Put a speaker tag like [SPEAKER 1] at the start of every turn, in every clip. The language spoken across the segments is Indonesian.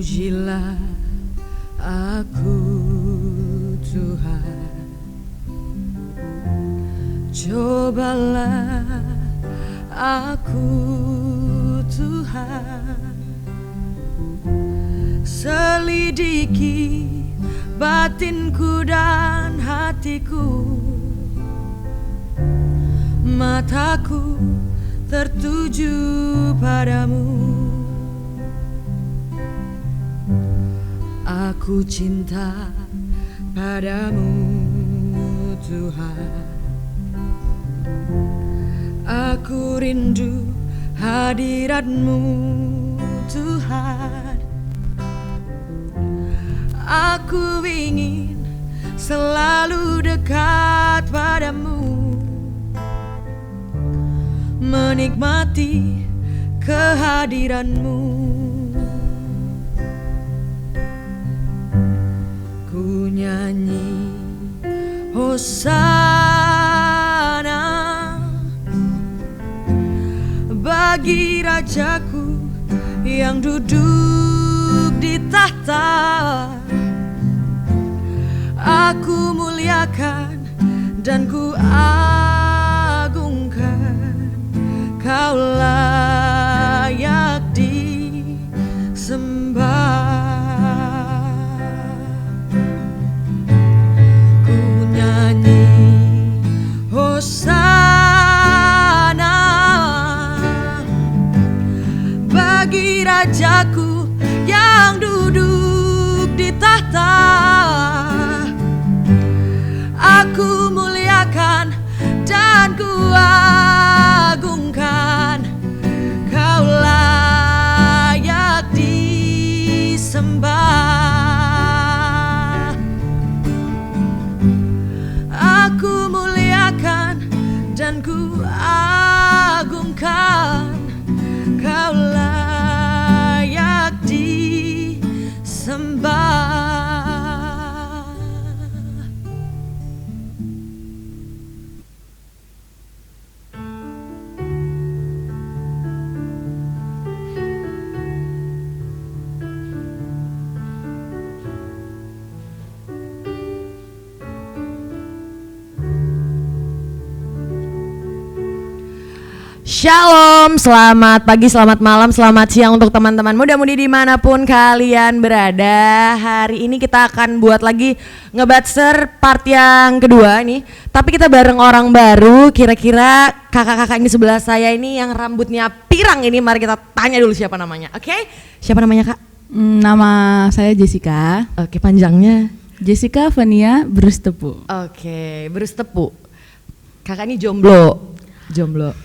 [SPEAKER 1] Pujilah aku Tuhan, cobalah aku Tuhan, selidiki batinku dan hatiku, mataku tertuju padamu. Aku cinta padamu Tuhan, aku rindu hadirat-Mu Tuhan. Aku ingin selalu dekat padamu, menikmati kehadiran-Mu. Ku nyanyi Hosana bagi Rajaku yang duduk di tahta. Aku muliakan dan ku agungkan, Kau layak disembah. Ku nyanyi Hosana bagi Rajaku yang duduk di tahta. Aku muliakan dan ku agungkan, Kau layak disembah. Aku muliakan dan ku agungkan, Kau layak disembah. Shalom, selamat pagi, selamat malam, selamat siang untuk teman-teman muda-mudi dimanapun kalian berada. Hari ini kita akan buat lagi ngebatser part yang kedua nih. Tapi kita bareng orang baru, kira-kira kakak-kakak ini sebelah saya ini yang rambutnya pirang ini. Mari kita tanya dulu siapa namanya, oke? Siapa namanya kak?
[SPEAKER 2] Nama saya Jessica.
[SPEAKER 1] Oke, panjangnya?
[SPEAKER 2] Jessica Vania Brustepu.
[SPEAKER 1] Oke, Brustepu. Kakak ini jomblo. Jomblo,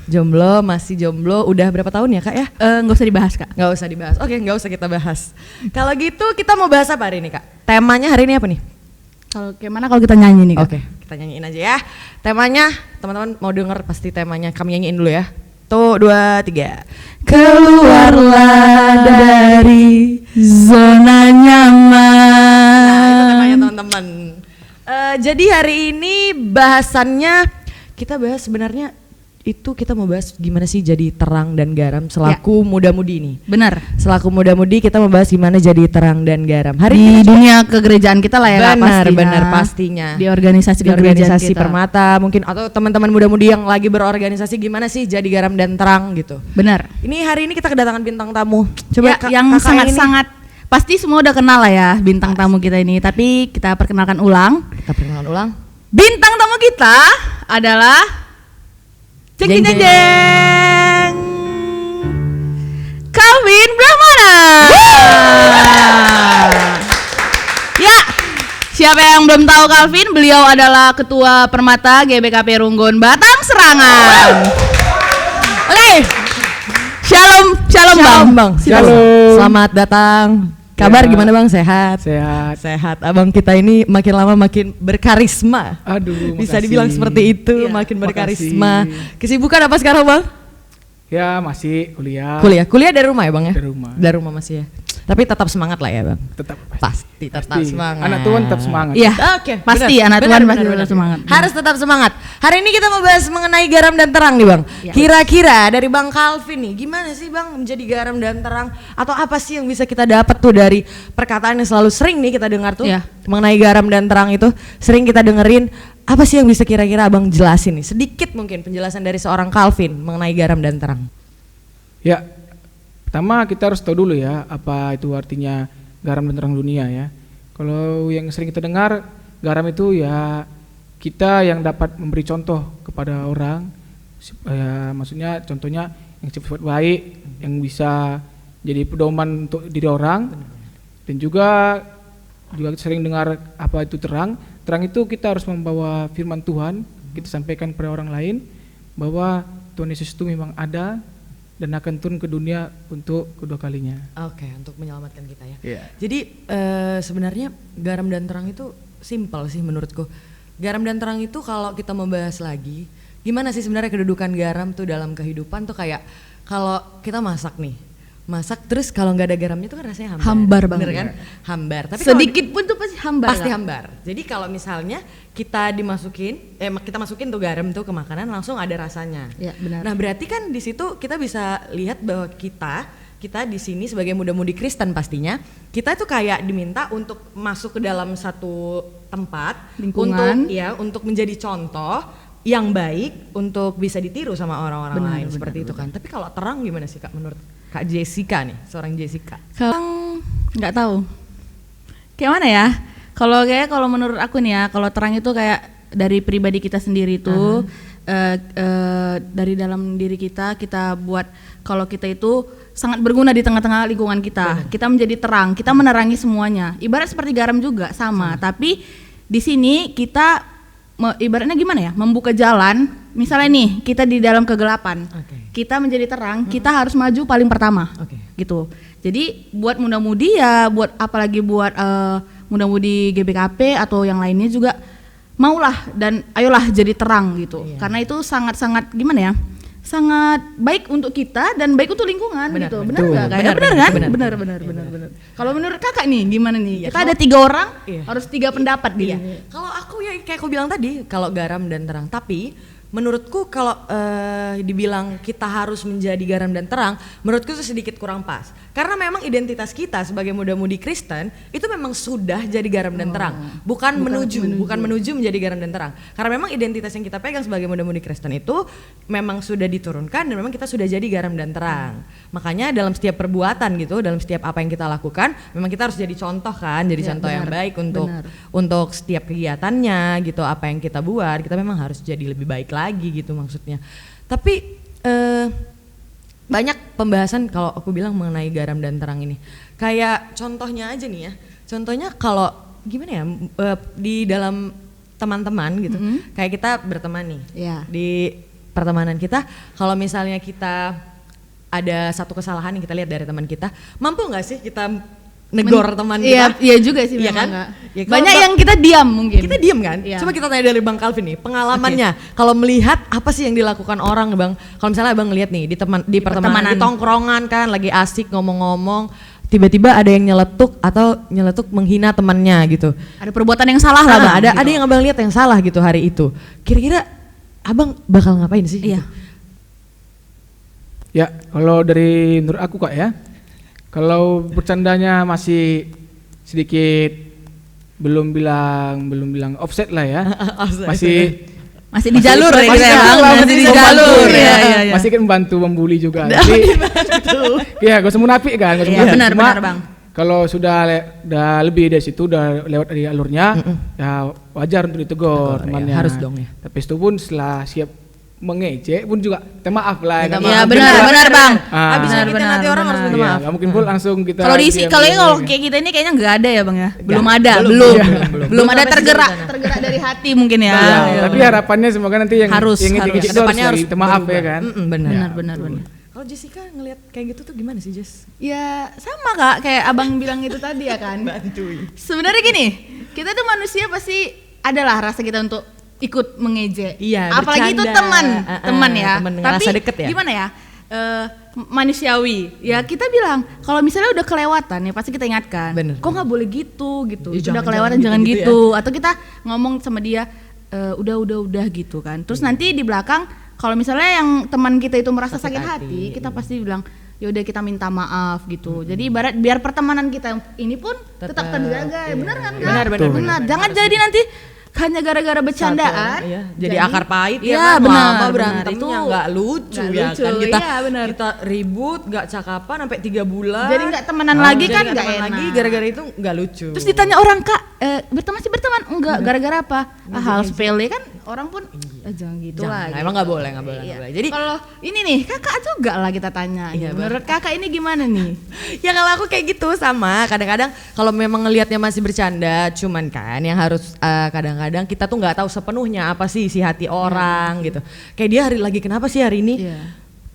[SPEAKER 1] masih jomblo. Udah berapa tahun ya kak ya?
[SPEAKER 2] Nggak usah dibahas kak.
[SPEAKER 1] Nggak usah dibahas, oke nggak usah kita bahas. Kalau gitu kita mau bahas apa hari ini kak? Temanya hari ini apa nih?
[SPEAKER 2] Kalau gimana kalau kita nyanyi nih kak?
[SPEAKER 1] Oke, kita nyanyiin aja ya. Temanya, teman-teman mau denger pasti temanya. Kami nyanyiin dulu ya. Tuh, 2, 3.
[SPEAKER 2] Keluarlah dari zona nyaman.
[SPEAKER 1] Nah itu temanya teman-teman. Jadi hari ini bahasannya kita bahas sebenarnya itu kita mau bahas gimana sih jadi terang dan garam selaku muda-mudi nih.
[SPEAKER 2] Benar.
[SPEAKER 1] Selaku muda-mudi kita mau bahas gimana jadi terang dan garam. Hari
[SPEAKER 2] di dunia kegerejaan kita lah ya.
[SPEAKER 1] Benar pastinya.
[SPEAKER 2] Di organisasi
[SPEAKER 1] kita. Permata mungkin atau teman-teman muda-mudi yang lagi berorganisasi gimana sih jadi garam dan terang gitu.
[SPEAKER 2] Benar.
[SPEAKER 1] Ini hari ini kita kedatangan bintang tamu. Coba
[SPEAKER 2] ya, yang sangat-sangat pasti semua udah kenal lah ya bintang tamu kita ini. Tapi kita perkenalkan ulang. Bintang tamu kita adalah Jeng jeng jeng Calvin Brahmana. Ya, siapa yang belum tahu Calvin? Beliau adalah Ketua Permata GBKP Runggon Batang Serangan. Oke, shalom bang.
[SPEAKER 1] Shalom. Selamat datang. Kabar gimana bang? Sehat. Abang kita ini makin lama makin berkarisma.
[SPEAKER 3] Aduh,
[SPEAKER 1] bisa
[SPEAKER 3] makasih.
[SPEAKER 1] dibilang seperti itu, makin berkarisma. Kesibukan apa sekarang bang?
[SPEAKER 3] Ya masih kuliah.
[SPEAKER 1] Kuliah dari rumah ya bang ya?
[SPEAKER 3] Dari rumah.
[SPEAKER 1] Dari rumah masih ya. Tapi tetap semangat lah ya Bang.
[SPEAKER 3] Tetap
[SPEAKER 1] Pasti tetap semangat.
[SPEAKER 3] Anak Tuhan tetap semangat.
[SPEAKER 2] Iya.
[SPEAKER 1] Oke,
[SPEAKER 2] Pasti
[SPEAKER 1] benar,
[SPEAKER 2] anak
[SPEAKER 1] benar,
[SPEAKER 2] Tuhan
[SPEAKER 1] benar,
[SPEAKER 2] pasti
[SPEAKER 1] benar.
[SPEAKER 2] tetap semangat.
[SPEAKER 1] Harus tetap semangat. Hari ini kita mau bahas mengenai garam dan terang nih Bang.
[SPEAKER 2] Ya.
[SPEAKER 1] Kira-kira dari Bang Calvin nih, gimana sih Bang menjadi garam dan terang? Atau apa sih yang bisa kita dapat tuh dari perkataan yang selalu sering nih kita dengar tuh
[SPEAKER 2] Ya.
[SPEAKER 1] mengenai garam dan terang itu sering kita dengerin. Apa sih yang bisa kira-kira Abang jelasin nih? Sedikit mungkin penjelasan dari seorang Calvin mengenai garam dan terang.
[SPEAKER 3] Ya, pertama kita harus tahu dulu ya apa itu artinya garam dan terang dunia ya. Kalau yang sering kita dengar, garam itu ya kita yang dapat memberi contoh kepada orang, ya, maksudnya contohnya yang sifat baik, yang bisa jadi pedoman untuk diri orang, dan juga sering dengar apa itu terang. Terang itu kita harus membawa firman Tuhan, kita sampaikan kepada orang lain bahwa Tuhan Yesus itu memang ada dan akan turun ke dunia untuk kedua kalinya.
[SPEAKER 1] Oke, untuk menyelamatkan kita ya.
[SPEAKER 3] Iya.
[SPEAKER 1] Jadi sebenarnya garam dan terang itu simpel sih menurutku. Garam dan terang itu kalau kita mau bahas lagi, gimana sih sebenarnya kedudukan garam tuh dalam kehidupan tuh kayak kalau kita masak nih. Masak terus kalau nggak ada garamnya tuh kan rasanya hambar.
[SPEAKER 2] Hambar banget.
[SPEAKER 1] Bener kan? Hambar. Tapi kalau
[SPEAKER 2] Sedikit pun tuh pasti hambar.
[SPEAKER 1] pasti
[SPEAKER 2] lah.
[SPEAKER 1] hambar. Jadi kalau misalnya kita masukin tuh garam tuh ke makanan langsung ada rasanya.
[SPEAKER 2] Iya, benar.
[SPEAKER 1] Nah, berarti kan di situ kita bisa lihat bahwa kita di sini sebagai muda-mudi Kristen pastinya, kita itu kayak diminta untuk masuk ke dalam satu tempat
[SPEAKER 2] Lingkungan.
[SPEAKER 1] untuk menjadi contoh yang baik untuk bisa ditiru sama orang-orang
[SPEAKER 2] Benar,
[SPEAKER 1] lain
[SPEAKER 2] benar,
[SPEAKER 1] seperti itu kan. Tapi kalau terang gimana sih Kak menurut Kak Jessica nih, seorang Jessica?
[SPEAKER 2] Kalau nggak tahu, kayak mana ya? Kalau menurut aku nih ya, kalau terang itu kayak dari pribadi kita sendiri tuh, dari dalam diri kita buat kalau kita itu sangat berguna di tengah-tengah lingkungan kita. Kita menjadi terang, kita menerangi semuanya. Ibarat seperti garam juga sama. Tapi di sini kita ibaratnya gimana ya? Membuka jalan. Misalnya nih, kita di dalam kegelapan.
[SPEAKER 1] Oke.
[SPEAKER 2] Kita menjadi terang, kita harus maju paling pertama.
[SPEAKER 1] Oke.
[SPEAKER 2] Gitu. Jadi buat muda-mudi ya, apalagi buat muda-mudi GBKP atau yang lainnya juga maulah dan ayolah jadi terang gitu.
[SPEAKER 1] Iya.
[SPEAKER 2] Karena itu sangat-sangat gimana ya? Sangat baik untuk kita dan baik untuk lingkungan
[SPEAKER 1] Benar,
[SPEAKER 2] gitu.
[SPEAKER 1] benar.
[SPEAKER 2] Benar
[SPEAKER 1] Betul.
[SPEAKER 2] nggak?
[SPEAKER 1] Benar,
[SPEAKER 2] Benar
[SPEAKER 1] benar,
[SPEAKER 2] kan?
[SPEAKER 1] benar.
[SPEAKER 2] Benar. Kalau menurut kakak nih gimana nih?
[SPEAKER 1] Iya,
[SPEAKER 2] Kita ada 3 orang,
[SPEAKER 1] Iya.
[SPEAKER 2] harus 3 pendapat di
[SPEAKER 1] Iya.
[SPEAKER 2] sini.
[SPEAKER 1] Kalau aku ya kayak aku bilang tadi, kalau garam dan terang. Tapi menurutku kalau dibilang kita harus menjadi garam dan terang, menurutku itu sedikit kurang pas. Karena memang identitas kita sebagai muda-mudi Kristen itu memang sudah jadi garam dan terang, bukan menuju menjadi garam dan terang. Karena memang identitas yang kita pegang sebagai muda-mudi Kristen itu memang sudah diturunkan dan memang kita sudah jadi garam dan terang. Makanya dalam setiap perbuatan gitu, dalam setiap apa yang kita lakukan, memang kita harus jadi contoh kan, jadi
[SPEAKER 2] Ya,
[SPEAKER 1] contoh yang
[SPEAKER 2] benar,
[SPEAKER 1] baik
[SPEAKER 2] benar.
[SPEAKER 1] untuk setiap kegiatannya gitu, apa yang kita buat, kita memang harus jadi lebih baik lagi gitu maksudnya. Tapi banyak pembahasan kalau aku bilang mengenai garam dan terang ini. Kayak contohnya aja nih ya. Contohnya kalau gimana ya di dalam teman-teman gitu. Kayak kita berteman nih.
[SPEAKER 2] Iya.
[SPEAKER 1] Di pertemanan kita, kalau misalnya kita ada satu kesalahan yang kita lihat dari teman kita, mampu nggak sih kita negor teman kita?
[SPEAKER 2] Iya juga sih
[SPEAKER 1] Iya
[SPEAKER 2] memang
[SPEAKER 1] kan?
[SPEAKER 2] nggak.
[SPEAKER 1] Ya, kalau
[SPEAKER 2] Banyak
[SPEAKER 1] Bang-
[SPEAKER 2] yang kita diam mungkin.
[SPEAKER 1] Kita diem kan?
[SPEAKER 2] Iya.
[SPEAKER 1] Coba kita tanya dari Bang Calvin nih, pengalamannya kalau melihat apa sih yang dilakukan orang Bang? Kalau misalnya Bang ngelihat nih di pertemanan,
[SPEAKER 2] pertemanan.
[SPEAKER 1] di tongkrongan kan lagi asik ngomong-ngomong, tiba-tiba ada yang nyeletuk menghina temannya gitu.
[SPEAKER 2] Ada perbuatan yang salah lah Bang.
[SPEAKER 1] Ada yang Abang lihat yang salah gitu hari itu. Kira-kira Abang bakal ngapain sih?
[SPEAKER 2] Iya.
[SPEAKER 1] Gitu?
[SPEAKER 3] Ya, kalau dari menurut aku Kak ya, kalau bercandanya masih sedikit belum bilang offset lah ya.
[SPEAKER 2] Masih di jalur ya
[SPEAKER 3] masih
[SPEAKER 2] kita ya,
[SPEAKER 3] lah,
[SPEAKER 2] Bang.
[SPEAKER 3] masih
[SPEAKER 2] di
[SPEAKER 3] membantu,
[SPEAKER 2] jalur
[SPEAKER 3] ya.
[SPEAKER 2] ya.
[SPEAKER 3] Masih kan membantu membuli juga. Jadi ya gak usah munafik kan, gak usah
[SPEAKER 2] Iya,
[SPEAKER 3] munafik.
[SPEAKER 2] benar,
[SPEAKER 3] Cuma
[SPEAKER 2] benar, Bang.
[SPEAKER 3] Kalau sudah lebih dari situ, udah lewat dari alurnya, ya wajar untuk ditegur
[SPEAKER 1] Tegur,
[SPEAKER 3] temannya.
[SPEAKER 1] ya. Harus dong ya.
[SPEAKER 3] Tapi itu pun setelah siap mengejek pun juga minta maaf lah.
[SPEAKER 1] Minta
[SPEAKER 3] kan.
[SPEAKER 1] maaf.
[SPEAKER 2] Iya,
[SPEAKER 3] Mungkin
[SPEAKER 2] benar,
[SPEAKER 3] juga-
[SPEAKER 2] benar, Bang.
[SPEAKER 1] Habis
[SPEAKER 3] Ah.
[SPEAKER 1] nyakitin hati orang harus minta
[SPEAKER 3] Iya,
[SPEAKER 1] maaf.
[SPEAKER 3] nggak mungkin pun langsung kita.
[SPEAKER 2] Kalau di
[SPEAKER 3] diam
[SPEAKER 2] kalau ini
[SPEAKER 3] dulu
[SPEAKER 2] kalau
[SPEAKER 3] ya.
[SPEAKER 2] kayak kita ini kayaknya nggak ada ya Bang ya. Belum
[SPEAKER 1] Nggak.
[SPEAKER 2] ada,
[SPEAKER 1] Belum.
[SPEAKER 2] belum ada
[SPEAKER 1] Sampai
[SPEAKER 2] tergerak
[SPEAKER 1] sejauh sana.
[SPEAKER 2] tergerak dari hati mungkin ya.
[SPEAKER 3] Ya,
[SPEAKER 2] Iya,
[SPEAKER 3] tapi
[SPEAKER 2] benar.
[SPEAKER 3] harapannya semoga nanti yang
[SPEAKER 2] Harus,
[SPEAKER 3] yang
[SPEAKER 2] harus.
[SPEAKER 3] ngejek itu
[SPEAKER 1] Kedepannya harus
[SPEAKER 3] minta maaf ya
[SPEAKER 1] berubah.
[SPEAKER 3] kan.
[SPEAKER 1] Benar.
[SPEAKER 2] Benar, benar.
[SPEAKER 1] Kalau Jessica ngelihat kayak gitu tuh gimana sih Jess?
[SPEAKER 2] Ya sama Kak, kayak Abang bilang itu tadi ya kan.
[SPEAKER 1] Bantuin.
[SPEAKER 2] Sebenarnya gini, kita tuh manusia pasti adalah rasa kita untuk ikut mengejek.
[SPEAKER 1] Iya,
[SPEAKER 2] Apalagi itu
[SPEAKER 1] bercanda.
[SPEAKER 2] teman ya.
[SPEAKER 1] Teman ngerasa
[SPEAKER 2] Tapi
[SPEAKER 1] deket ya?
[SPEAKER 2] gimana ya? manusiawi. Ya kita bilang kalau misalnya udah kelewatan ya pasti kita ingatkan.
[SPEAKER 1] Bener.
[SPEAKER 2] Kok nggak boleh gitu gitu.
[SPEAKER 1] Ya,
[SPEAKER 2] Udah
[SPEAKER 1] jangan
[SPEAKER 2] kelewatan
[SPEAKER 1] gitu,
[SPEAKER 2] jangan
[SPEAKER 1] gitu
[SPEAKER 2] gitu. Atau kita ngomong sama dia udah gitu kan. Terus nanti di belakang kalau misalnya yang teman kita itu merasa
[SPEAKER 1] Sakit
[SPEAKER 2] sakit
[SPEAKER 1] hati,
[SPEAKER 2] hati, kita pasti bilang ya udah kita minta maaf gitu. Jadi ibarat biar pertemanan kita ini pun tetap terjaga.
[SPEAKER 1] iya.
[SPEAKER 2] Benar kan? Kak?
[SPEAKER 1] Benar, benar,
[SPEAKER 2] Benar. Jangan jadi nanti hanya gara-gara bercandaan
[SPEAKER 1] Iya, jadi akar pahit
[SPEAKER 2] ya,
[SPEAKER 1] kan,
[SPEAKER 2] benar,
[SPEAKER 1] lama
[SPEAKER 2] benar.
[SPEAKER 1] berantemnya
[SPEAKER 2] Itu
[SPEAKER 1] nggak lucu
[SPEAKER 2] nggak
[SPEAKER 1] ya
[SPEAKER 2] lucu,
[SPEAKER 1] kan kita
[SPEAKER 2] iya, benar.
[SPEAKER 1] kita ribut nggak cakapan sampai 3 bulan
[SPEAKER 2] Jadi nggak temenan lagi
[SPEAKER 1] jadi
[SPEAKER 2] kan
[SPEAKER 1] nggak
[SPEAKER 2] nggak
[SPEAKER 1] temenan
[SPEAKER 2] enak.
[SPEAKER 1] lagi gara-gara itu nggak lucu.
[SPEAKER 2] Terus ditanya orang, Kak, masih berteman? Enggak, gara-gara apa? Hal sepele kan orang pun jangan gitu lah.
[SPEAKER 1] Jangan, emang nggak boleh nggak boleh. Jadi
[SPEAKER 2] kalau ini nih kakak juga lah kita tanya.
[SPEAKER 1] Iya,
[SPEAKER 2] menurut kakak ini gimana nih?
[SPEAKER 1] ya kalau aku kayak gitu sama kadang-kadang kalau memang ngelihatnya masih bercanda cuman kan yang harus kadang-kadang kita tuh nggak tahu sepenuhnya apa sih isi hati orang gitu. Kayak dia lagi kenapa sih hari ini?
[SPEAKER 2] Iya.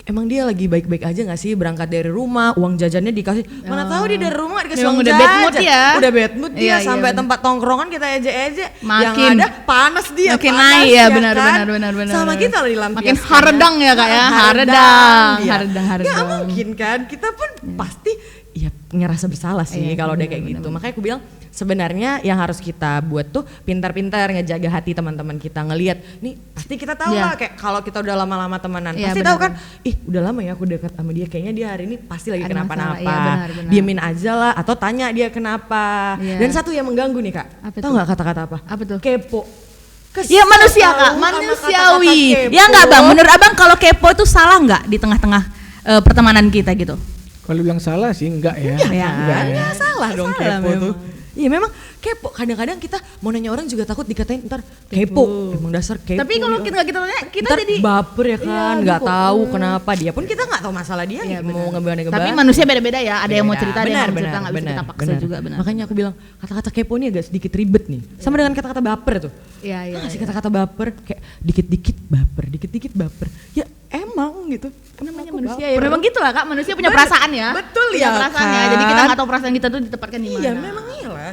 [SPEAKER 1] Emang dia lagi baik-baik aja gak sih berangkat dari rumah, uang jajannya dikasih, mana tahu dia dari rumah dikasih
[SPEAKER 2] Memang
[SPEAKER 1] uang
[SPEAKER 2] udah
[SPEAKER 1] jajan.
[SPEAKER 2] bad mood ya.
[SPEAKER 1] Udah bad mood dia
[SPEAKER 2] Iya,
[SPEAKER 1] sampai
[SPEAKER 2] iya,
[SPEAKER 1] tempat tongkrongan kita ejek-ejek. Yang
[SPEAKER 2] Makin-
[SPEAKER 1] ada panas dia,
[SPEAKER 2] makin
[SPEAKER 1] panas
[SPEAKER 2] naik ya,
[SPEAKER 1] kan?
[SPEAKER 2] benar.
[SPEAKER 1] Sama kita lah dilampiaskan.
[SPEAKER 2] Makin haredang ya, Kak, ya.
[SPEAKER 1] Haredang dia.
[SPEAKER 2] Haredang.
[SPEAKER 1] Gak mungkin kan, kita pun pasti ya ngerasa bersalah sih
[SPEAKER 2] Iya,
[SPEAKER 1] kalau udah
[SPEAKER 2] benar,
[SPEAKER 1] kayak
[SPEAKER 2] benar,
[SPEAKER 1] gitu. Makanya aku bilang sebenarnya yang harus kita buat tuh pintar-pintar ngejaga hati teman-teman kita, ngelihat nih pasti kita tahu
[SPEAKER 2] Iya.
[SPEAKER 1] lah kayak kalau kita udah lama-lama temenan
[SPEAKER 2] Iya,
[SPEAKER 1] pasti
[SPEAKER 2] benar,
[SPEAKER 1] tahu kan ih udah lama ya aku dekat sama dia kayaknya dia hari ini pasti lagi
[SPEAKER 2] Ada
[SPEAKER 1] kenapa-napa.
[SPEAKER 2] masalah, iya, benar.
[SPEAKER 1] Diemin aja lah atau tanya dia kenapa.
[SPEAKER 2] Iya.
[SPEAKER 1] Dan satu yang mengganggu nih Kak,
[SPEAKER 2] Apa
[SPEAKER 1] tahu
[SPEAKER 2] tuh?
[SPEAKER 1] nggak kata-kata apa?
[SPEAKER 2] Apa tuh?
[SPEAKER 1] Kepo. Kesel
[SPEAKER 2] Ya manusia,
[SPEAKER 1] tahu
[SPEAKER 2] Kak,
[SPEAKER 1] sama
[SPEAKER 2] manusiawi.
[SPEAKER 1] kata-kata
[SPEAKER 2] Ya
[SPEAKER 1] kepo.
[SPEAKER 2] enggak, Bang? Menurut Abang kalau kepo itu salah enggak di tengah-tengah pertemanan kita gitu?
[SPEAKER 3] Kalau bilang salah sih enggak ya.
[SPEAKER 2] Iya,
[SPEAKER 3] Enggak ya.
[SPEAKER 1] Nggak salah dong
[SPEAKER 2] Salah
[SPEAKER 1] kepo
[SPEAKER 2] memang.
[SPEAKER 1] tuh. Iya memang kepo. Kadang-kadang kita mau nanya orang juga takut dikatain ntar kepo. Emang dasar kepo.
[SPEAKER 2] Tapi kalau kita nggak kita tanya, kita
[SPEAKER 1] ntar
[SPEAKER 2] jadi
[SPEAKER 1] baper ya kan,
[SPEAKER 2] Iya,
[SPEAKER 1] nggak
[SPEAKER 2] kepo.
[SPEAKER 1] tahu kenapa dia pun kita nggak tahu masalah dia
[SPEAKER 2] Iya,
[SPEAKER 1] mau
[SPEAKER 2] benar.
[SPEAKER 1] ngebawa-ngebawa.
[SPEAKER 2] Tapi manusia beda-beda ya. Ada yang mau
[SPEAKER 1] Beda.
[SPEAKER 2] cerita, ada yang
[SPEAKER 1] Benar,
[SPEAKER 2] mau cerita,
[SPEAKER 1] benar,
[SPEAKER 2] nggak bisa
[SPEAKER 1] benar,
[SPEAKER 2] kita paksa
[SPEAKER 1] benar.
[SPEAKER 2] juga, benar.
[SPEAKER 1] Makanya aku bilang kata-kata kepo ini agak sedikit ribet nih. Sama dengan kata-kata baper tuh.
[SPEAKER 2] Iya, iya.
[SPEAKER 1] Kasih kata-kata baper kayak dikit-dikit baper. Ya emang gitu.
[SPEAKER 2] Namanya
[SPEAKER 1] Aku
[SPEAKER 2] manusia
[SPEAKER 1] baper.
[SPEAKER 2] ya. Memang gitu lah, Kak. Manusia punya
[SPEAKER 1] Bener.
[SPEAKER 2] perasaan ya.
[SPEAKER 1] Betul
[SPEAKER 2] Punya
[SPEAKER 1] ya,
[SPEAKER 2] perasaan ya.
[SPEAKER 1] kan?
[SPEAKER 2] Jadi kita nggak tahu perasaan kita tuh ditempatkan di mana.
[SPEAKER 1] Iya memang iyalah.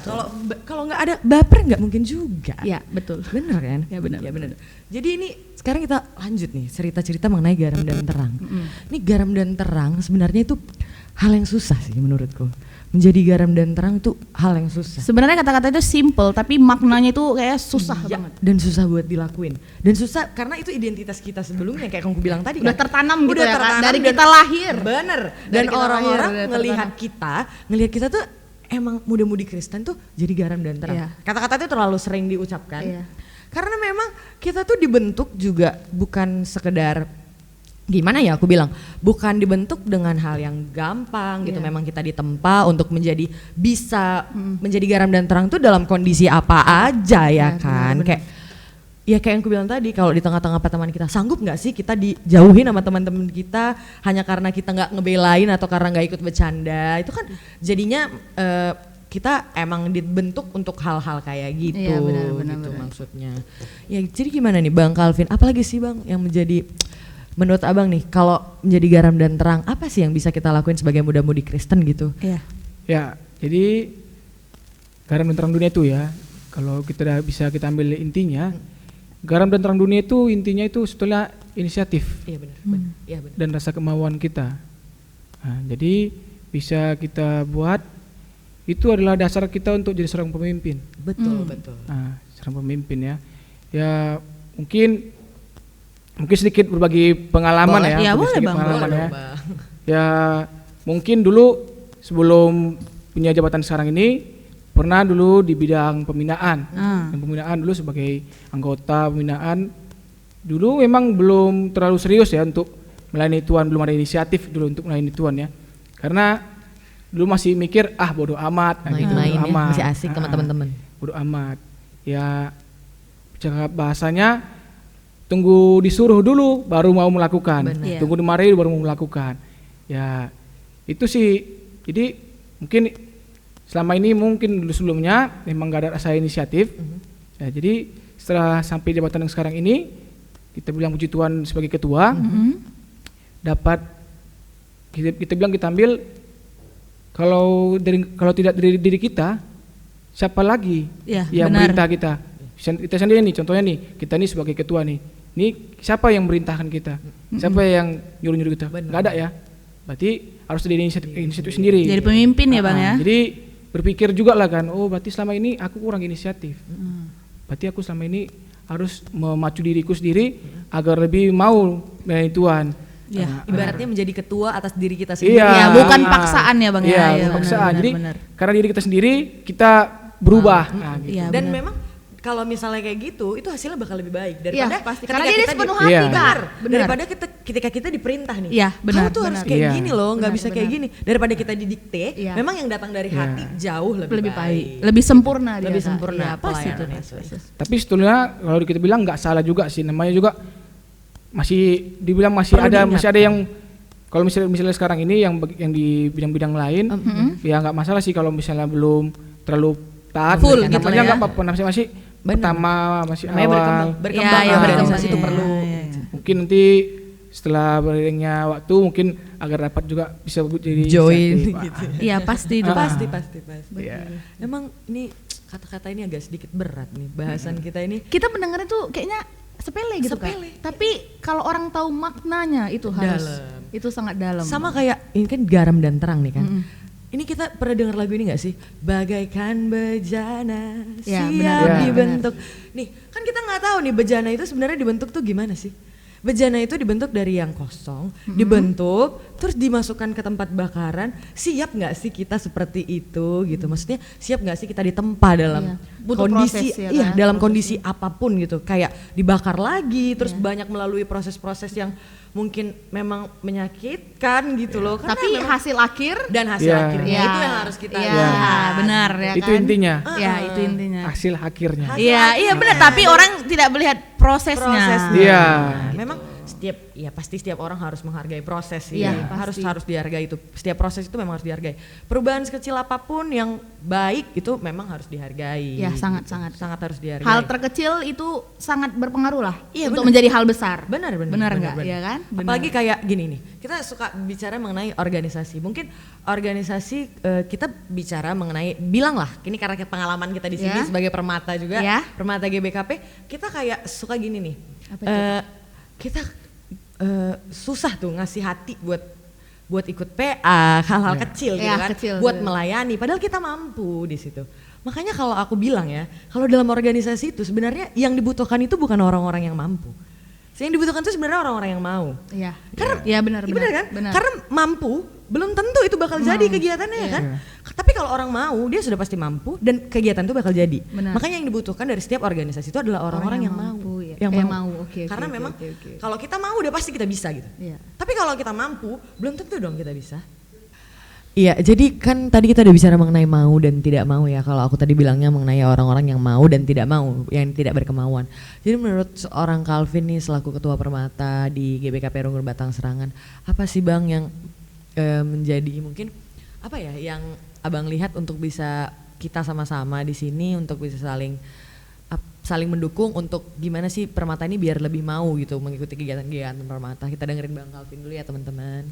[SPEAKER 1] Kalau nggak ada baper nggak mungkin juga.
[SPEAKER 2] Iya, betul.
[SPEAKER 1] Bener kan?
[SPEAKER 2] Ya, benar.
[SPEAKER 1] Ya bener. Jadi ini sekarang kita lanjut nih cerita-cerita mengenai garam dan terang. Ini garam dan terang sebenarnya itu hal yang susah sih menurutku. Menjadi garam dan terang itu hal yang susah.
[SPEAKER 2] Sebenarnya kata-kata itu simple, tapi maknanya itu kayak susah
[SPEAKER 1] Iya,
[SPEAKER 2] banget.
[SPEAKER 1] dan susah buat dilakuin. Dan susah karena itu identitas kita sebelumnya kayak kamu bilang tadi
[SPEAKER 2] Udah
[SPEAKER 1] kan.
[SPEAKER 2] tertanam gitu ya, Kak?
[SPEAKER 1] tertanam
[SPEAKER 2] Dari
[SPEAKER 1] dan-
[SPEAKER 2] kita lahir.
[SPEAKER 1] Bener.
[SPEAKER 2] Dari
[SPEAKER 1] Dan
[SPEAKER 2] kita
[SPEAKER 1] orang-orang
[SPEAKER 2] lahir, udah
[SPEAKER 1] ngelihat kita tuh emang muda-mudi Kristen tuh jadi garam dan terang.
[SPEAKER 2] Iya.
[SPEAKER 1] Kata-kata itu terlalu sering diucapkan.
[SPEAKER 2] Iya.
[SPEAKER 1] Karena memang kita tuh dibentuk juga bukan sekedar gimana ya aku bilang, bukan dibentuk dengan hal yang gampang gitu.
[SPEAKER 2] Iya.
[SPEAKER 1] Memang kita ditempa untuk bisa menjadi garam dan terang tuh dalam kondisi apa aja ya
[SPEAKER 2] Benar,
[SPEAKER 1] kan.
[SPEAKER 2] benar.
[SPEAKER 1] Kayak ya kayak yang aku bilang tadi, kalau di tengah-tengah pertemanan kita sanggup nggak sih kita dijauhin sama teman-teman kita hanya karena kita nggak ngebelain atau karena nggak ikut bercanda. Itu kan jadinya kita emang dibentuk untuk hal-hal kayak gitu.
[SPEAKER 2] Iya, benar,
[SPEAKER 1] gitu
[SPEAKER 2] benar.
[SPEAKER 1] maksudnya. Ya jadi gimana nih Bang Calvin? Apalagi sih Bang yang menjadi menurut Abang nih kalau menjadi garam dan terang apa sih yang bisa kita lakuin sebagai muda-mudi Kristen gitu?
[SPEAKER 2] Iya.
[SPEAKER 3] Ya, jadi garam dan terang dunia itu ya, kalau kita udah bisa kita ambil intinya, garam dan terang dunia itu intinya itu sebetulnya inisiatif
[SPEAKER 1] Iya benar. Iya benar.
[SPEAKER 3] dan rasa kemauan kita. Nah, jadi bisa kita buat itu adalah dasar kita untuk jadi seorang pemimpin.
[SPEAKER 1] Betul, betul.
[SPEAKER 3] Nah, seorang pemimpin ya. Ya mungkin sedikit berbagi pengalaman
[SPEAKER 1] Boleh.
[SPEAKER 3] ya.
[SPEAKER 2] Ya,
[SPEAKER 3] berbagi
[SPEAKER 2] boleh,
[SPEAKER 3] sedikit
[SPEAKER 2] Bang.
[SPEAKER 3] pengalaman
[SPEAKER 1] Boleh
[SPEAKER 3] ya.
[SPEAKER 1] dong, Bang.
[SPEAKER 3] Ya mungkin dulu sebelum punya jabatan sekarang ini pernah dulu di bidang pembinaan. Dan pembinaan dulu sebagai anggota pembinaan dulu memang belum terlalu serius ya untuk melayani Tuhan, belum ada inisiatif dulu untuk melayani Tuhan ya. Karena dulu masih mikir bodo amat,
[SPEAKER 1] Main-main
[SPEAKER 3] bodo
[SPEAKER 1] ya,
[SPEAKER 3] amat.
[SPEAKER 1] masih asik sama teman-teman.
[SPEAKER 3] Bodo amat. Ya cara bahasanya tunggu disuruh dulu baru mau melakukan.
[SPEAKER 1] Benar.
[SPEAKER 2] Iya.
[SPEAKER 3] Tunggu dimarahi baru mau melakukan. Ya itu sih. Jadi mungkin selama ini mungkin dulu sebelumnya memang gak ada rasa inisiatif. Ya, jadi setelah sampai jabatan yang sekarang ini kita bilang puji Tuhan sebagai ketua dapat kita bilang kita ambil kalau tidak dari diri kita siapa lagi
[SPEAKER 2] Iya,
[SPEAKER 3] yang
[SPEAKER 2] benar.
[SPEAKER 3] merintah kita. Kita sendiri nih contohnya nih kita nih sebagai ketua nih. Ini siapa yang merintahkan kita? Siapa yang nyuruh-nyuruh kita?
[SPEAKER 1] Benar.
[SPEAKER 3] Nggak ada ya. berarti harus dari inisiatif sendiri.
[SPEAKER 2] Jadi pemimpin ya Bang ya.
[SPEAKER 3] Jadi berpikir juga lah kan, oh berarti selama ini aku kurang inisiatif. Berarti aku selama ini harus memacu diriku sendiri agar lebih mau melayani Tuhan.
[SPEAKER 1] Ya, ibaratnya menjadi ketua atas diri kita sendiri.
[SPEAKER 3] Iya.
[SPEAKER 2] Ya, bukan paksaan ya Bang
[SPEAKER 3] Iya,
[SPEAKER 2] ya.
[SPEAKER 3] bukan paksaan. Jadi
[SPEAKER 2] benar.
[SPEAKER 3] karena diri kita sendiri kita berubah. Gitu.
[SPEAKER 2] Iya,
[SPEAKER 1] Dan
[SPEAKER 2] benar.
[SPEAKER 1] memang kalau misalnya kayak gitu, itu hasilnya bakal lebih baik
[SPEAKER 2] Iya,
[SPEAKER 1] daripada
[SPEAKER 2] pasti.
[SPEAKER 1] ketika
[SPEAKER 2] Karena dia
[SPEAKER 1] kita
[SPEAKER 2] sepenuh
[SPEAKER 3] hati, Iya.
[SPEAKER 1] benar.
[SPEAKER 2] Benar.
[SPEAKER 1] Daripada ketika kita diperintah nih.
[SPEAKER 2] Iya, benar,
[SPEAKER 1] Kamu tuh harus
[SPEAKER 2] benar.
[SPEAKER 1] kayak
[SPEAKER 3] Iya.
[SPEAKER 1] gini loh, nggak
[SPEAKER 2] Benar,
[SPEAKER 1] bisa kayak gini. Daripada kita didikte,
[SPEAKER 2] Iya.
[SPEAKER 1] memang yang datang dari
[SPEAKER 3] Iya.
[SPEAKER 1] hati jauh lebih
[SPEAKER 2] baik, lebih sempurna dia.
[SPEAKER 1] Lebih
[SPEAKER 2] Kak.
[SPEAKER 1] sempurna
[SPEAKER 2] Iya, pas itu.
[SPEAKER 1] pelayanannya.
[SPEAKER 3] Tapi sebetulnya kalau kita bilang nggak salah juga sih, namanya juga masih dibilang masih
[SPEAKER 1] Perlu
[SPEAKER 3] ada
[SPEAKER 1] diingatkan.
[SPEAKER 3] yang kalau misalnya sekarang ini yang di bidang-bidang lain ya nggak masalah sih kalau misalnya belum terlalu taat.
[SPEAKER 1] Full gitu
[SPEAKER 3] namanya
[SPEAKER 1] lah ya.
[SPEAKER 3] nggak apa-apa, masih
[SPEAKER 1] Benar.
[SPEAKER 3] pertama masih
[SPEAKER 1] Namanya
[SPEAKER 3] awal.
[SPEAKER 1] berkembang
[SPEAKER 2] Iya,
[SPEAKER 1] organisasi itu
[SPEAKER 2] berkembang.
[SPEAKER 1] perlu.
[SPEAKER 2] Iya, iya.
[SPEAKER 3] Mungkin nanti setelah beriringnya waktu mungkin agar dapat juga bisa jadi
[SPEAKER 1] Join
[SPEAKER 3] inisiatif.
[SPEAKER 1] gitu.
[SPEAKER 2] Iya, pasti itu.
[SPEAKER 1] Pasti.
[SPEAKER 3] Iya.
[SPEAKER 1] Emang ini kata-kata ini agak sedikit berat nih bahasan kita ini.
[SPEAKER 2] Kita mendengarnya tuh kayaknya sepele gitu
[SPEAKER 1] Sepele.
[SPEAKER 2] Kak. Tapi kalau orang tahu maknanya itu harus
[SPEAKER 1] Dalam.
[SPEAKER 2] itu sangat dalam.
[SPEAKER 1] Sama kayak ini kan garam dan terang nih kan. Ini kita pernah dengar lagu ini gak sih? Bagaikan bejana
[SPEAKER 2] Ya,
[SPEAKER 1] siap
[SPEAKER 2] benar,
[SPEAKER 3] benar,
[SPEAKER 1] dibentuk. Nih kan kita nggak tahu nih bejana itu sebenarnya dibentuk tuh gimana sih? Bejana itu dibentuk dari yang kosong, dibentuk, terus dimasukkan ke tempat bakaran. Siap nggak sih kita seperti itu gitu? Maksudnya siap nggak sih kita ditempa dalam
[SPEAKER 2] Iya. Butuh
[SPEAKER 1] kondisi,
[SPEAKER 2] proses ya
[SPEAKER 1] iya
[SPEAKER 2] kan,
[SPEAKER 1] dalam
[SPEAKER 2] prosesnya.
[SPEAKER 1] kondisi apapun gitu. Kayak dibakar lagi, terus banyak melalui proses-proses yang mungkin memang menyakitkan gitu loh. Karena
[SPEAKER 2] Tapi
[SPEAKER 1] memang-
[SPEAKER 2] hasil akhir
[SPEAKER 1] dan hasil
[SPEAKER 3] Iya.
[SPEAKER 1] akhirnya
[SPEAKER 2] Iya.
[SPEAKER 1] itu yang harus kita
[SPEAKER 2] Iya,
[SPEAKER 1] lihat.
[SPEAKER 2] benar ya
[SPEAKER 3] Itu
[SPEAKER 2] kan.
[SPEAKER 3] intinya.
[SPEAKER 2] Ya, itu intinya.
[SPEAKER 3] Hasil akhirnya.
[SPEAKER 1] Hasil
[SPEAKER 2] Iya, iya
[SPEAKER 1] akhirnya.
[SPEAKER 2] benar, tapi orang tidak melihat prosesnya.
[SPEAKER 3] Iya.
[SPEAKER 1] Memang pasti setiap orang harus menghargai proses sih.
[SPEAKER 2] Iya,
[SPEAKER 1] harus
[SPEAKER 2] pasti.
[SPEAKER 1] harus dihargai itu. Setiap proses itu memang harus dihargai. Perubahan sekecil apapun yang baik itu memang harus dihargai.
[SPEAKER 2] Ya, sangat-sangat.
[SPEAKER 1] Sangat harus dihargai.
[SPEAKER 2] Hal terkecil itu sangat berpengaruh lah
[SPEAKER 1] Iya,
[SPEAKER 2] untuk
[SPEAKER 1] benar.
[SPEAKER 2] menjadi hal besar.
[SPEAKER 1] Benar
[SPEAKER 2] nggak? Iya kan? Benar.
[SPEAKER 1] Apalagi kayak gini nih, kita suka bicara mengenai organisasi. Mungkin organisasi kita bicara mengenai, bilang lah, ini karena pengalaman kita di sini
[SPEAKER 2] Ya.
[SPEAKER 1] sebagai permata juga,
[SPEAKER 2] Ya.
[SPEAKER 1] permata GBKP, kita kayak suka gini nih.
[SPEAKER 2] Apa itu?
[SPEAKER 1] Kita susah tuh ngasih hati buat ikut PA, hal-hal kecil gitu
[SPEAKER 2] Ya,
[SPEAKER 1] kan,
[SPEAKER 2] kecil,
[SPEAKER 1] buat
[SPEAKER 2] betul.
[SPEAKER 1] melayani. Padahal kita mampu di situ. Makanya kalau aku bilang ya, kalau dalam organisasi itu sebenarnya yang dibutuhkan itu bukan orang-orang yang mampu. Yang dibutuhkan itu sebenarnya orang-orang yang mau.
[SPEAKER 2] Iya.
[SPEAKER 1] Karena
[SPEAKER 2] Iya benar
[SPEAKER 1] iya benar kan?
[SPEAKER 2] Benar.
[SPEAKER 1] Karena mampu belum tentu itu bakal jadi kegiatannya ya kan. Tapi kalau orang mau, dia sudah pasti mampu dan kegiatan itu bakal jadi.
[SPEAKER 2] Benar.
[SPEAKER 1] Makanya yang dibutuhkan dari setiap organisasi itu adalah orang-orang yang mau.
[SPEAKER 2] mampu, ya.
[SPEAKER 1] Yang
[SPEAKER 2] Yang
[SPEAKER 1] mau.
[SPEAKER 2] mau, oke,
[SPEAKER 1] Karena
[SPEAKER 2] oke,
[SPEAKER 1] memang
[SPEAKER 2] oke.
[SPEAKER 1] kalau kita mau udah pasti kita bisa gitu.
[SPEAKER 2] Iya.
[SPEAKER 1] Tapi kalau kita mampu, belum tentu dong kita bisa. Iya, jadi kan tadi kita udah bicara mengenai mau dan tidak mau ya. Kalau aku tadi bilangnya mengenai orang-orang yang mau dan tidak mau, yang tidak berkemauan. Jadi menurut seorang Calvin nih selaku ketua permata di GBKP Runggur Batang Serangan, apa sih Bang yang menjadi mungkin apa ya yang Abang lihat untuk bisa kita sama-sama di sini untuk bisa saling mendukung untuk gimana sih permata ini biar lebih mau gitu mengikuti kegiatan-kegiatan permata. Kita dengerin Bang Calvin dulu ya teman-teman.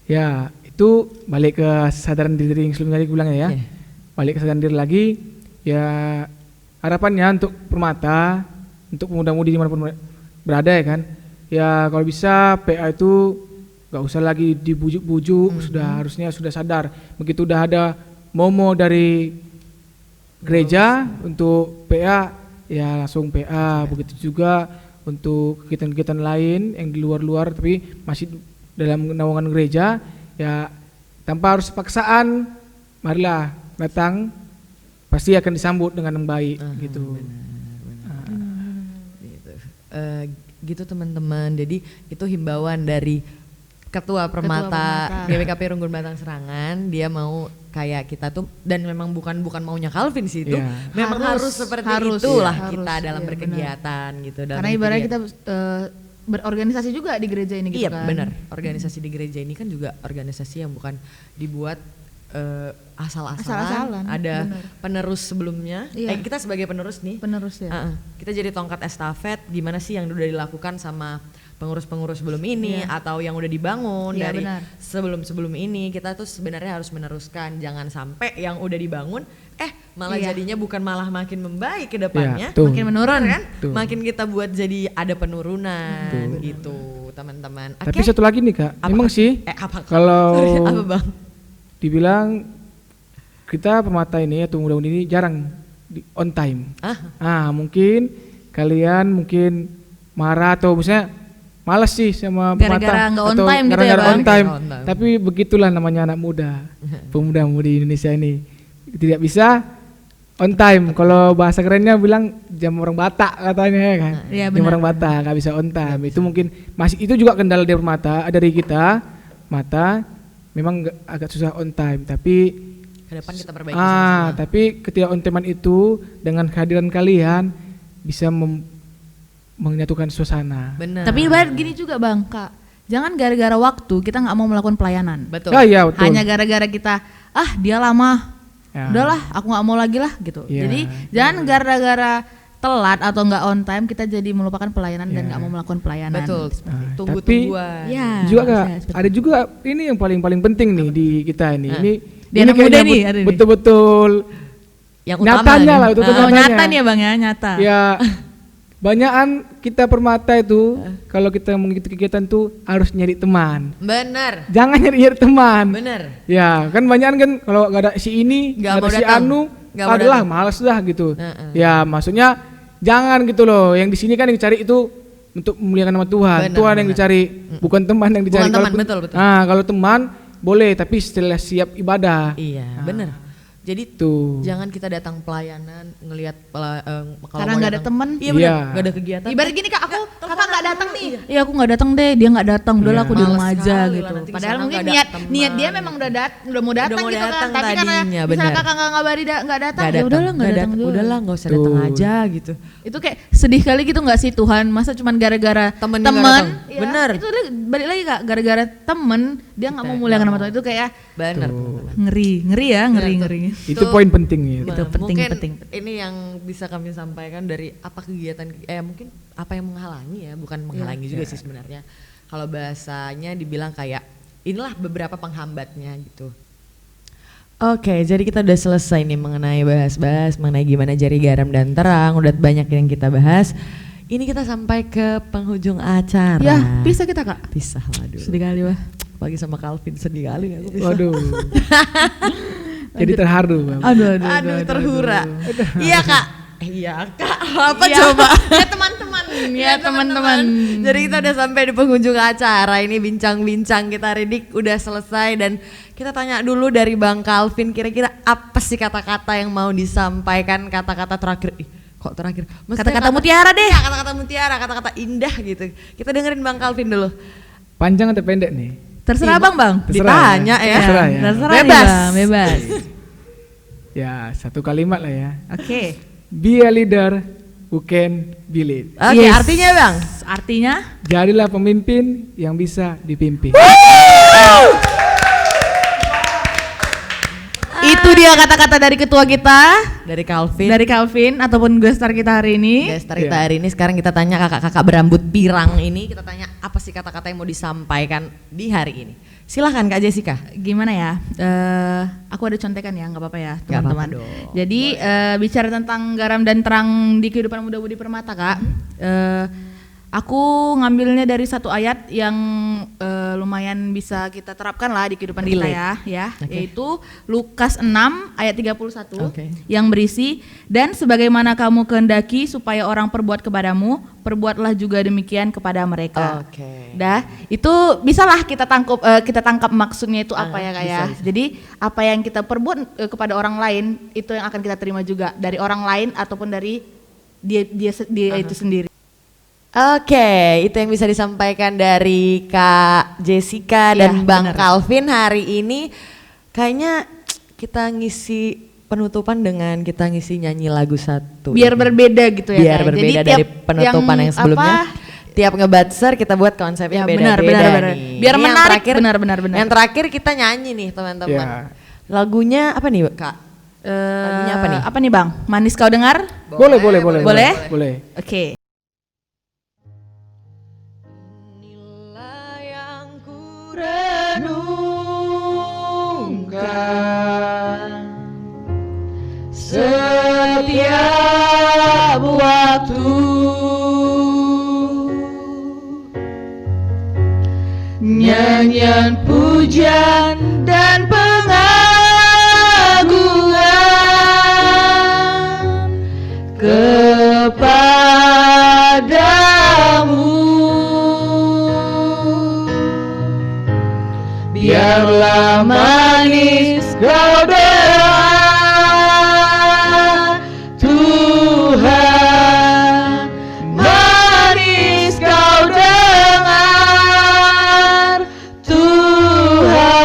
[SPEAKER 3] Ya, itu balik ke kesadaran diri yang sebelumnya tadi gue bilang ya.
[SPEAKER 1] Iya.
[SPEAKER 3] Balik ke kesadaran diri lagi, ya harapannya untuk permata, untuk pemuda-mudi dimanapun berada ya kan. Ya kalau bisa PA itu gak usah lagi dibujuk-bujuk, harusnya sudah sadar. Begitu udah ada momo dari gereja untuk PA, ya langsung PA. Begitu juga untuk kegiatan-kegiatan lain yang di luar-luar tapi masih dalam naungan gereja, ya tanpa harus paksaan, marilah datang, pasti akan disambut dengan baik gitu.
[SPEAKER 1] Gitu teman-teman. Jadi itu himbauan dari Ketua Permata GBKP Runggur Batang Serangan. Dia mau kayak kita tuh, dan memang bukan maunya Calvin sih itu.
[SPEAKER 3] Iya.
[SPEAKER 1] Memang harus seperti itulah kita dalam
[SPEAKER 2] iya,
[SPEAKER 1] berkegiatan gitu. Dalam
[SPEAKER 2] Karena ibaratnya
[SPEAKER 1] berkegiatan.
[SPEAKER 2] kita berorganisasi juga di gereja ini gitu
[SPEAKER 1] Iya
[SPEAKER 2] kan.
[SPEAKER 1] benar. Organisasi di gereja ini kan juga organisasi yang bukan dibuat asal-asalan.
[SPEAKER 2] Asal-asalan,
[SPEAKER 1] Ada
[SPEAKER 2] benar.
[SPEAKER 1] penerus sebelumnya.
[SPEAKER 2] Iya.
[SPEAKER 1] Kita sebagai penerus nih.
[SPEAKER 2] Penerus ya.
[SPEAKER 1] Kita jadi tongkat estafet. Gimana sih yang udah dilakukan sama pengurus-pengurus sebelum ini atau yang udah dibangun
[SPEAKER 2] Iya,
[SPEAKER 1] dari
[SPEAKER 2] benar.
[SPEAKER 1] sebelum ini, kita tuh sebenarnya harus meneruskan. Jangan sampai yang udah dibangun malah
[SPEAKER 2] Iya.
[SPEAKER 1] jadinya bukan malah makin membaik ke depannya.
[SPEAKER 3] Iya, betul.
[SPEAKER 2] Makin menurun
[SPEAKER 1] kan?
[SPEAKER 3] Betul.
[SPEAKER 1] Makin kita buat jadi ada penurunan gitu. teman-teman.
[SPEAKER 3] Tapi
[SPEAKER 1] Oke.
[SPEAKER 3] satu lagi nih Kak,
[SPEAKER 1] Apa,
[SPEAKER 3] memang
[SPEAKER 1] Kak?
[SPEAKER 3] sih
[SPEAKER 1] Apa?
[SPEAKER 3] kalau
[SPEAKER 1] Apa bang?
[SPEAKER 3] dibilang kita permata ini atau muda-mudi ini jarang on time. Mungkin kalian mungkin marah atau misalnya malas sih sama
[SPEAKER 2] Gara-gara
[SPEAKER 3] permata
[SPEAKER 2] nggak on
[SPEAKER 3] atau
[SPEAKER 2] time gitu ya,
[SPEAKER 3] gara-gara
[SPEAKER 2] Bang?
[SPEAKER 3] on time.
[SPEAKER 1] On time.
[SPEAKER 3] Tapi begitulah namanya anak muda, pemuda-mudi Indonesia ini tidak bisa on time. Kalau bahasa kerennya bilang jam orang Batak katanya ya kan.
[SPEAKER 2] Iya,
[SPEAKER 3] Jam
[SPEAKER 2] benar,
[SPEAKER 3] orang Batak nggak bisa on time. Itu mungkin masih itu juga kendala dari permata dari kita mata memang agak susah on time. Tapi
[SPEAKER 1] Ke depan kita perbaiki sama-sama.
[SPEAKER 3] tapi ketidak on time itu dengan kehadiran kalian bisa menyatukan suasana.
[SPEAKER 1] Benar.
[SPEAKER 2] Tapi ibarat gini juga bang, Kak, jangan gara-gara waktu kita nggak mau melakukan pelayanan.
[SPEAKER 1] betul.
[SPEAKER 3] Iya betul.
[SPEAKER 2] Hanya gara-gara kita, dia lama,
[SPEAKER 3] Ya.
[SPEAKER 2] udahlah, aku nggak mau lagi lah gitu.
[SPEAKER 3] Iya.
[SPEAKER 2] Jadi jangan gara-gara telat atau nggak on time kita jadi melupakan pelayanan dan
[SPEAKER 3] Iya.
[SPEAKER 2] nggak mau melakukan pelayanan.
[SPEAKER 1] Betul.
[SPEAKER 3] Nah,
[SPEAKER 1] Tunggu-tungguan.
[SPEAKER 2] Ya.
[SPEAKER 3] juga Kak,
[SPEAKER 2] bisa, seperti
[SPEAKER 3] ada juga ini yang paling penting nih di kita ini.
[SPEAKER 2] Di
[SPEAKER 3] Ini
[SPEAKER 2] anak muda
[SPEAKER 3] kayaknya
[SPEAKER 2] nih, ada nih.
[SPEAKER 3] betul-betul
[SPEAKER 1] Yang utama
[SPEAKER 3] nyatanya
[SPEAKER 1] nih.
[SPEAKER 3] lah, itu
[SPEAKER 2] Oh,
[SPEAKER 3] nyatanya.
[SPEAKER 2] nyata nih ya bang ya, nyata.
[SPEAKER 3] Ya, banyakan kita permata itu kalau kita mengikuti kegiatan tuh harus nyari teman.
[SPEAKER 1] Bener.
[SPEAKER 3] Jangan nyari teman.
[SPEAKER 1] Bener.
[SPEAKER 3] Ya, kan banyak kan kalau nggak ada si ini,
[SPEAKER 1] Nggak
[SPEAKER 3] nggak ada
[SPEAKER 1] mau
[SPEAKER 3] si
[SPEAKER 1] datang.
[SPEAKER 3] anu,
[SPEAKER 1] Nggak mau
[SPEAKER 3] adalah
[SPEAKER 1] datang.
[SPEAKER 3] males dah gitu.
[SPEAKER 1] Heeh.
[SPEAKER 3] Ya, maksudnya jangan gitu loh. Yang di sini kan yang dicari itu untuk memuliakan nama Tuhan.
[SPEAKER 1] Benar,
[SPEAKER 3] Tuhan yang
[SPEAKER 1] benar.
[SPEAKER 3] dicari, bukan teman yang dicari.
[SPEAKER 1] Bukan teman,
[SPEAKER 3] Kalaupun-
[SPEAKER 1] betul, betul.
[SPEAKER 3] Nah, kalau teman boleh, tapi setelah siap ibadah.
[SPEAKER 1] Iya, bener. Jadi
[SPEAKER 3] Tuh.
[SPEAKER 1] jangan kita datang pelayanan ngelihat kalau
[SPEAKER 2] Karena
[SPEAKER 1] mau
[SPEAKER 2] nggak ada
[SPEAKER 1] datang-
[SPEAKER 2] teman.
[SPEAKER 1] Iya bener.
[SPEAKER 3] Iya.
[SPEAKER 1] Nggak ada kegiatan.
[SPEAKER 2] Ibarat gini kak, kakak nggak datang nih.
[SPEAKER 1] Iya.
[SPEAKER 2] Iya aku nggak datang deh, dia nggak datang. Udahlah
[SPEAKER 3] Iya.
[SPEAKER 2] aku di rumah
[SPEAKER 1] Males
[SPEAKER 2] aja
[SPEAKER 1] sekali
[SPEAKER 2] gitu.
[SPEAKER 1] lah, nanti
[SPEAKER 2] Padahal
[SPEAKER 1] kesana
[SPEAKER 2] mungkin
[SPEAKER 1] nggak ada
[SPEAKER 2] niat
[SPEAKER 1] teman.
[SPEAKER 2] dia memang udah mau datang
[SPEAKER 1] mau
[SPEAKER 2] gitu
[SPEAKER 1] datang
[SPEAKER 2] kan. Tapi karena
[SPEAKER 1] tadinya,
[SPEAKER 2] misalnya
[SPEAKER 1] bener.
[SPEAKER 2] kakak nggak ngabari nggak datang,
[SPEAKER 1] Nggak
[SPEAKER 2] ya udahlah nggak datang juga.
[SPEAKER 1] Udahlah nggak usah datang
[SPEAKER 3] Tuh.
[SPEAKER 1] aja gitu.
[SPEAKER 2] Itu kayak sedih kali gitu nggak sih Tuhan? Masa cuman gara-gara
[SPEAKER 1] Temennya nggak
[SPEAKER 2] teman?
[SPEAKER 1] datang.
[SPEAKER 2] Ya,
[SPEAKER 1] Bener.
[SPEAKER 2] Itu udah balik lagi kak, gara-gara temen dia nggak mau muliakan nama Tuhan. Itu kayak
[SPEAKER 1] Bener.
[SPEAKER 2] ngeri ya, ngeri.
[SPEAKER 3] Itu poin pentingnya.
[SPEAKER 2] Itu penting,
[SPEAKER 1] mungkin
[SPEAKER 2] penting.
[SPEAKER 1] ini yang bisa kami sampaikan dari apa kegiatan mungkin apa yang menghalangi ya, bukan menghalangi juga sih sebenarnya. Kalau bahasanya dibilang kayak inilah beberapa penghambatnya gitu. Oke, jadi kita udah selesai nih mengenai bahas-bahas mengenai gimana jari garam dan terang, udah banyak yang kita bahas. Ini kita sampai ke penghujung acara.
[SPEAKER 2] Ya bisa kita kak.
[SPEAKER 1] Pisah lah dulu.
[SPEAKER 2] Sedih kali wah.
[SPEAKER 1] Pagi sama Calvin sedih kali aku pisah.
[SPEAKER 3] Waduh. Jadi terharu. Bang.
[SPEAKER 2] Aduh,
[SPEAKER 1] Terhura. Iya kak. Iya kak. Apa
[SPEAKER 2] Iya.
[SPEAKER 1] coba?
[SPEAKER 2] Ya teman-teman, ya teman-teman.
[SPEAKER 1] Jadi kita udah sampai di penghujung acara ini, bincang-bincang kita hari ini udah selesai dan kita tanya dulu dari Bang Calvin, kira-kira apa sih kata-kata yang mau disampaikan, kata-kata terakhir. Ih, kok terakhir? Maksudnya
[SPEAKER 2] Kata-kata mutiara deh.
[SPEAKER 1] Iya, kata-kata mutiara, kata-kata indah gitu. Kita dengerin Bang Calvin dulu.
[SPEAKER 3] Panjang atau pendek nih?
[SPEAKER 2] Terserah
[SPEAKER 1] Ih,
[SPEAKER 2] bang.
[SPEAKER 3] Terserah
[SPEAKER 1] Ditanya ya.
[SPEAKER 3] Terserah ya.
[SPEAKER 2] Terserah
[SPEAKER 1] Bebas.
[SPEAKER 2] nih, Bang, bebas.
[SPEAKER 3] Ya, satu kalimat lah ya.
[SPEAKER 2] Oke.
[SPEAKER 3] Be a leader who can be lead.
[SPEAKER 1] Oke,
[SPEAKER 2] Yes.
[SPEAKER 1] artinya Bang?
[SPEAKER 2] Artinya
[SPEAKER 3] Jadilah pemimpin yang bisa dipimpin.
[SPEAKER 2] itu dia kata-kata dari ketua kita,
[SPEAKER 1] Dari Calvin.
[SPEAKER 2] dari Calvin ataupun guest star kita hari ini.
[SPEAKER 1] Guys, kita hari ini sekarang kita tanya kakak-kakak berambut pirang ini, kita tanya apa sih kata-kata yang mau disampaikan di hari ini. Silahkan Kak Jessica.
[SPEAKER 2] Gimana ya? Aku ada contekan ya, nggak apa-apa ya
[SPEAKER 1] Nggak
[SPEAKER 2] teman-teman.
[SPEAKER 1] apa-apa dong.
[SPEAKER 2] Jadi bicara tentang garam dan terang di kehidupan muda-mudi permata kak. Aku ngambilnya dari satu ayat yang lumayan bisa kita terapkan lah di kehidupan kita ya,
[SPEAKER 1] Oke.
[SPEAKER 2] yaitu Lukas 6 ayat 31
[SPEAKER 1] Oke.
[SPEAKER 2] yang berisi, dan sebagaimana kamu kehendaki supaya orang perbuat kepadamu, perbuatlah juga demikian kepada mereka.
[SPEAKER 1] Oke.
[SPEAKER 2] Dah, itu bisalah kita tangkap maksudnya itu apa ya kak ya.
[SPEAKER 1] bisa.
[SPEAKER 2] Jadi apa yang kita perbuat kepada orang lain itu yang akan kita terima juga dari orang lain ataupun dari dia itu sendiri.
[SPEAKER 1] Oke, itu yang bisa disampaikan dari Kak Jessica dan
[SPEAKER 2] Iya,
[SPEAKER 1] Bang
[SPEAKER 2] bener.
[SPEAKER 1] Calvin hari ini. Kayaknya kita ngisi penutupan dengan kita ngisi nyanyi lagu satu.
[SPEAKER 2] Biar berbeda gitu ya.
[SPEAKER 1] Biar
[SPEAKER 2] Kak.
[SPEAKER 1] berbeda
[SPEAKER 2] Jadi
[SPEAKER 1] dari
[SPEAKER 2] tiap
[SPEAKER 1] penutupan yang sebelumnya.
[SPEAKER 2] apa,
[SPEAKER 1] Tiap ngebatser kita buat konsepnya
[SPEAKER 2] Ya,
[SPEAKER 1] beda-beda
[SPEAKER 2] benar.
[SPEAKER 1] nih.
[SPEAKER 2] Biar
[SPEAKER 1] Ini yang
[SPEAKER 2] menarik,
[SPEAKER 1] terakhir-
[SPEAKER 2] benar.
[SPEAKER 1] Yang terakhir kita nyanyi nih teman-teman.
[SPEAKER 3] Ya.
[SPEAKER 1] Lagunya apa nih Kak? Lagunya apa nih?
[SPEAKER 2] Apa nih bang? Manis kau dengar?
[SPEAKER 3] Boleh.
[SPEAKER 2] Boleh?
[SPEAKER 3] Boleh.
[SPEAKER 2] Oke.
[SPEAKER 3] Setiap waktu
[SPEAKER 2] nyanyian pujian dan pengagungan kepadamu. Biarlah manis kau dengar Tuhan, manis kau dengar Tuhan.